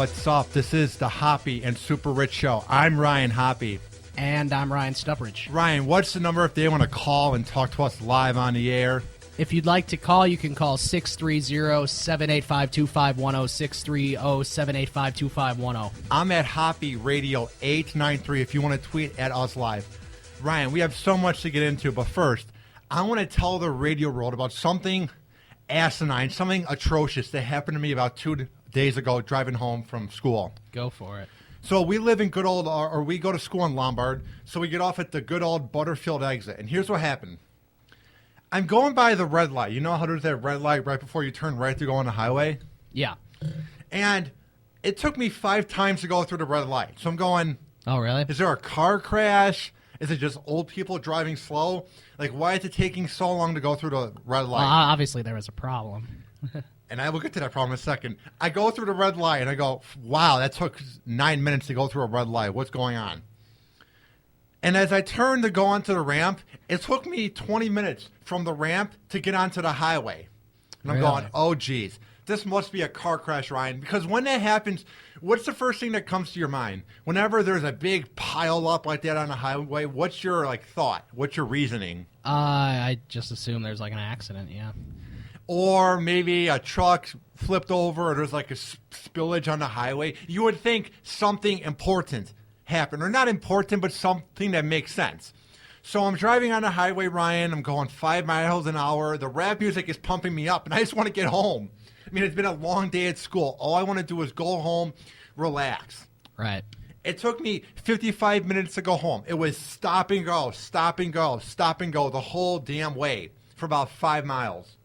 what's up? This is the Hoppe and Super Rich Show. I'm Ryan Hoppe. And I'm Ryan SuperRICH. Ryan, what's the number if they want to call and talk to us live on the air? If you'd like to call, you can call 630-785-2510, 630-785-2510. I'm at Hoppe Radio 893 if you want to tweet at us live. Ryan, we have so much to get into, but first, I want to tell the radio world about something asinine, something atrocious that happened to me about 2 days ago driving home from school. Go for it. So we live in good old, or we go to school in Lombard, so we get off at the good old Butterfield exit. And here's what happened. I'm going by the red light. You know how there's that red light right before you turn right to go on the highway? Yeah. And it took me 5 times to go through the red light. So I'm going, oh, really? Is there a car crash? Is it just old people driving slow? Like, why is it taking so long to go through the red light? Obviously, there was a problem. And I will get to that problem in a second. I go through the red light, and I go, wow, that took 9 minutes to go through a red light. What's going on? And as I turned to go onto the ramp, it took me 20 minutes from the ramp to get onto the highway. And I'm going, oh, geez, this must be a car crash, Ryan. Because when that happens, what's the first thing that comes to your mind? Whenever there's a big pile up like that on the highway, what's your thought? What's your reasoning? I just assume there's an accident, yeah. Or maybe a truck flipped over or there's a spillage on the highway. You would think something important happened. Or not important, but something that makes sense. So I'm driving on the highway, Ryan. I'm going 5 miles an hour. The rap music is pumping me up, and I just want to get home. I mean, it's been a long day at school. All I want to do is go home, relax. Right. It took me 55 minutes to go home. It was stop and go, stop and go, stop and go the whole damn way for about 5 miles.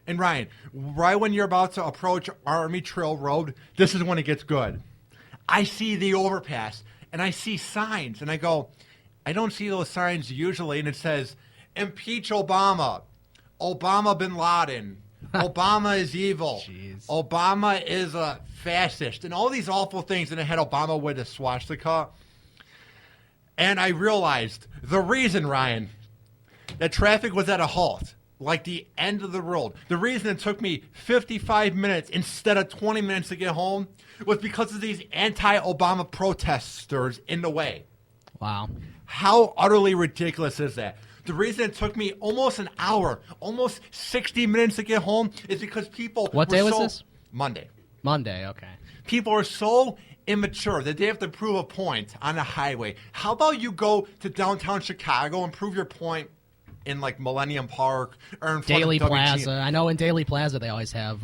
And Ryan, right when you're about to approach Army Trail Road, this is when it gets good. I see the overpass, and I see signs, and I go, I don't see those signs usually, and it says, Impeach Obama, Obama bin Laden, Obama is evil, Jeez. Obama is a fascist, and all these awful things, and it had Obama with a swastika. And I realized the reason, Ryan, that traffic was at a halt, like the end of the road. The reason it took me 55 minutes instead of 20 minutes to get home was because of these anti-Obama protesters in the way. Wow. How utterly ridiculous is that? The reason it took me almost an hour, almost 60 minutes to get home is because people What day was this? Monday. Monday, okay. People are so immature that they have to prove a point on the highway. How about you go to downtown Chicago and prove your point in Millennium Park or in front Daily of WG. Plaza. I know in Daily Plaza they always have,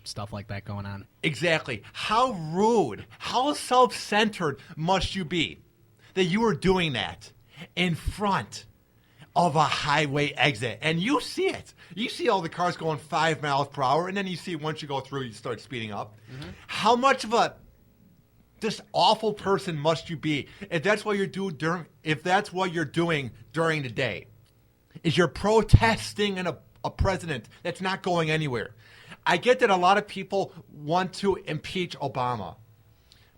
stuff like that going on. Exactly. How rude, how self-centered must you be that you are doing that in front of a highway exit? And you see it. You see all the cars going 5 miles per hour, and then you see once you go through, you start speeding up. Mm-hmm. How much of this awful person must you be if that's what you're doing during the day? Is you're protesting a president that's not going anywhere. I get that a lot of people want to impeach Obama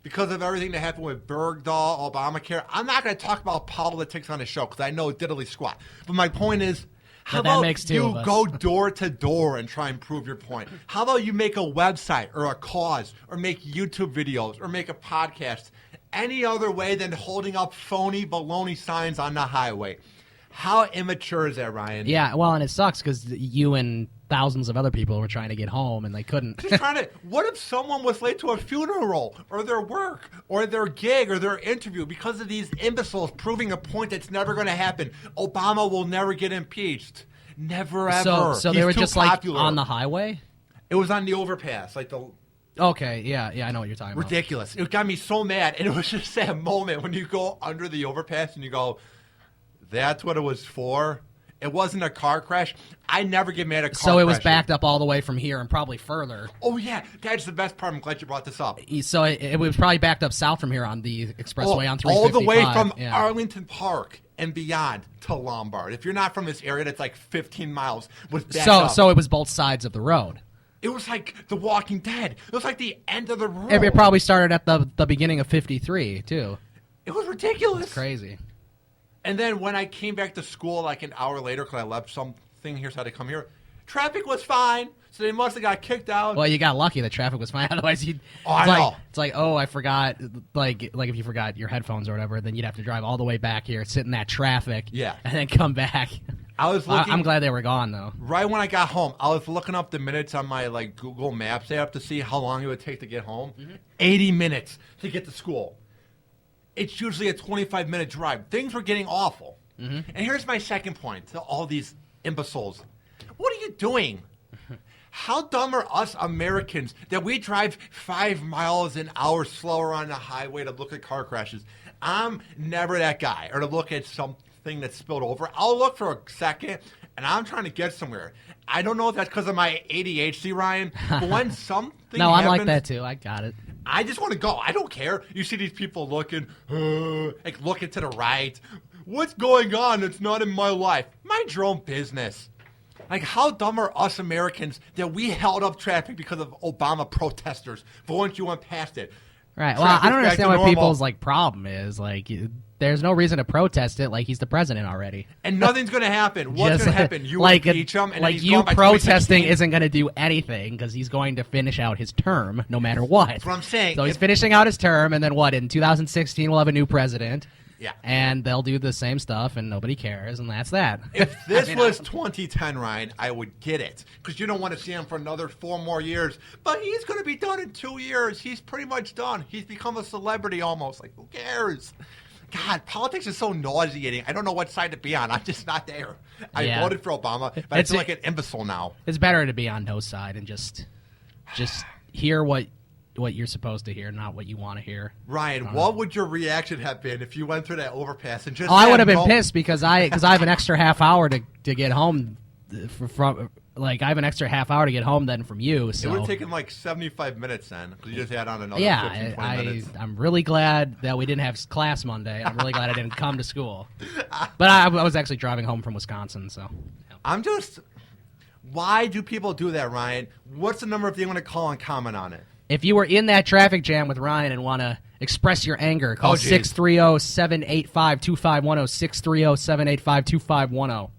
because of everything that happened with Bergdahl, Obamacare. I'm not going to talk about politics on the show because I know diddly squat. But my point is, how about you go door to door and try and prove your point? How about you make a website or a cause or make YouTube videos or make a podcast any other way than holding up phony baloney signs on the highway? How immature is that, Ryan? Yeah, well, and it sucks because you and thousands of other people were trying to get home and they couldn't. What if someone was late to a funeral or their work or their gig or their interview because of these imbeciles proving a point that's never going to happen? Obama will never get impeached. Never, ever. So they were just popular. On the highway? It was on the overpass. Okay, yeah, I know what you're talking about. Ridiculous. It got me so mad. And it was just that moment when you go under the overpass and you go, that's what it was for. It wasn't a car crash. I never get mad at car crashes. So it was backed up all the way from here and probably further. Oh, yeah. That's the best part. I'm glad you brought this up. So it was probably backed up south from here on the expressway on 355. All the way from Arlington Park and beyond to Lombard. If you're not from this area, that's 15 miles. Was backed up. So it was both sides of the road. It was like The Walking Dead. It was like the end of the road. It probably started at the beginning of 53, too. It was ridiculous. It's crazy. And then when I came back to school an hour later because I left something here so I had to come here, traffic was fine. So they must have got kicked out. Well, you got lucky. The traffic was fine. Otherwise, I know. It's like, oh, I forgot. Like if you forgot your headphones or whatever, then you'd have to drive all the way back here, sit in that traffic, Yeah. and then come back. I was looking. I'm glad they were gone though. Right when I got home, I was looking up the minutes on my Google Maps app to see how long it would take to get home. 80 minutes to get to school. It's usually a 25-minute drive. Things were getting awful. And here's my second point to all these imbeciles. What are you doing? How dumb are us Americans that we drive 5 miles an hour slower on the highway to look at car crashes? I'm never that guy. Or to look at something that spilled over. I'll look for a second, and I'm trying to get somewhere. I don't know if that's because of my ADHD, Ryan, but when something No, I'm happens, like that too. I got it. I just want to go. I don't care. You see these people looking, looking to the right. What's going on? It's not in my life. Mind your own business. How dumb are us Americans that we held up traffic because of Obama protesters for once you went past it? Right. Well, I don't understand what people's problem is. There's no reason to protest it. He's the president already. And nothing's going to happen. What's going to happen? You impeach him, and he's you gone by protesting 2016? isn't going to do anything because he's going to finish out his term no matter what. That's what I'm saying. So he's finishing out his term, and then what? In 2016, we'll have a new president. Yeah. And they'll do the same stuff, and nobody cares, and that's that. If this was 2010, Ryan, I would get it. Because you don't want to see him for another 4 more years. But he's going to be done in 2 years. He's pretty much done. He's become a celebrity almost. Who cares? God, politics is so nauseating. I don't know what side to be on. I'm just not there. I voted for Obama, but I feel like an imbecile now. It's better to be on no side and just hear what you're supposed to hear, not what you want to hear. Ryan, what would your reaction have been if you went through that overpass and just? I would have been pissed because I have an extra half hour to get home from. I have an extra half hour to get home then from you. So it would have taken 75 minutes then because you just had on another 15, 20 minutes. I'm really glad that we didn't have class Monday. I'm really glad I didn't come to school. But I was actually driving home from Wisconsin, so. I'm just. Why do people do that, Ryan? What's the number if they want to call and comment on it? If you were in that traffic jam with Ryan and want to express your anger, call 630-785-2510, 630-785-2510.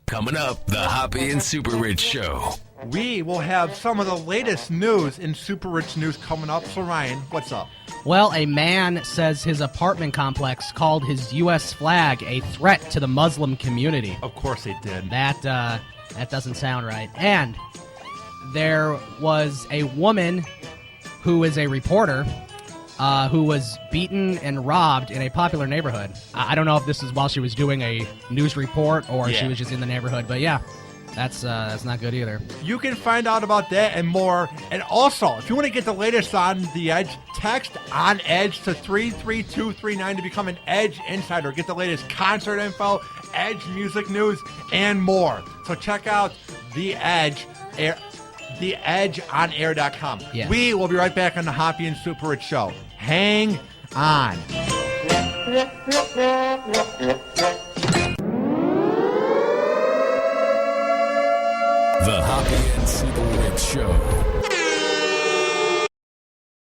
Coming up, the Hoppe and SuperRICH Show. We will have some of the latest news in Super Rich News coming up. So, Ryan, what's up? Well, a man says his apartment complex called his U.S. flag a threat to the Muslim community. Of course they did. That doesn't sound right. And there was a woman who is a reporter who was beaten and robbed in a popular neighborhood. I don't know if this is while she was doing a news report or she was just in the neighborhood, but yeah, that's not good either. You can find out about that and more. And also, if you want to get the latest on the Edge, text on Edge to 33239 to become an Edge insider. Get the latest concert info, Edge music news, and more. So check out the Edge. TheEdgeOnAir.com. Yes. We will be right back on the Hoppe and SuperRICH Show. Hang on. The Hoppe and SuperRICH Show.